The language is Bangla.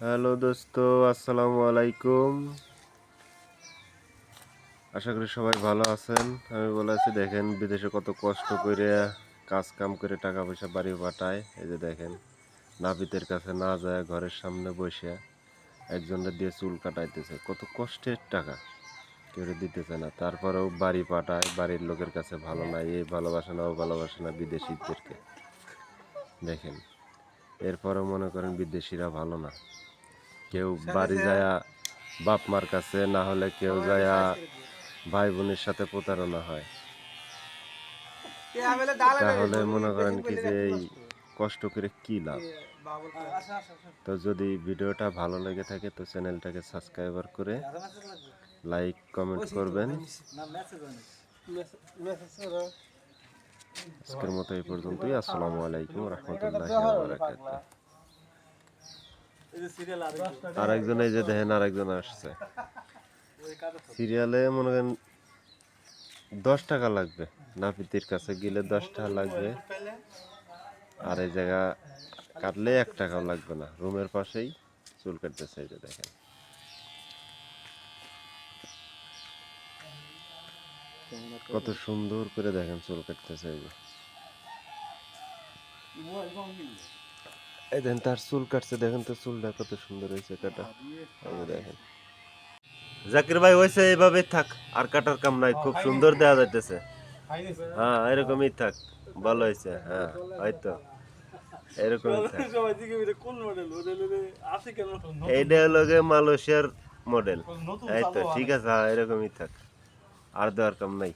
হ্যালো দোস্ত, আসসালামু আলাইকুম। আশা করি সবাই ভালো আছেন। আমি বলে আছি, দেখেন বিদেশে কত কষ্ট করে কাজ কাম করে টাকা পয়সা বাড়ি পাঠায়। এই যে দেখেন, নাপিতের কাছে না যায় ঘরের সামনে বসে একজনের দিয়ে চুল কাটাইতেছে। কত কষ্টের টাকা, কেউ দিতেছে না, তারপরেও বাড়ি পাঠায়। বাড়ির লোকের কাছে ভালো নাই, এই ভালোবাসে না ও ভালোবাসে না বিদেশিদেরকে। দেখেন, এরপরেও মনে করেন বিদেশিরা ভালো না। কেউ বাড়ি যায়া বাপ মার কাছে, না হলে কেউ যায়া ভাই বোনের সাথে প্রতারণা হয়। তাহলে মনে করেন কি যে এই কষ্ট করে কি লাভ। তো যদি ভিডিওটা ভালো লেগে থাকে তো চ্যানেলটাকে সাবস্ক্রাইবার করে লাইক কমেন্ট করবেন। আজকের মতো এই পর্যন্তই। আসসালামু আলাইকুম রহমতুল্লাহি ওয়া বারাকাতুহু। আরেকজন, এই যে দেখেন আরেকজন আসছে। সিরিয়ালে মনে করেন 10 টাকা লাগবে, নাপিতের কাছে গেলে 10 টাকা লাগবে। আর এই জায়গা কাটলে 1 টাকাও লাগবে না। রুমের পাশেই চুল কাটতেছে, এই যে দেখেন কত সুন্দর করে দেখেন চুল কাটতেছে। এই দেখেন তার চুল কাটছে, দেখেন তো চুলটা কত সুন্দর হয়েছে কাটা। এই যে দেখেন, জাকির ভাই হয়েছে, এইভাবে থাক, আর কাটার কাম নাই, খুব সুন্দর দেওয়া যাইতেছে। হ্যাঁ, এরকমই থাক, ভালো হয়েছে। হ্যাঁ, হয়তো এরকমই থাক। এইটা হলো গিয়ে মালয়েশিয়ার মডেল। এই তো ঠিক আছে, হ্যাঁ এরকমই থাক, আর দেওয়ার কাম নাই।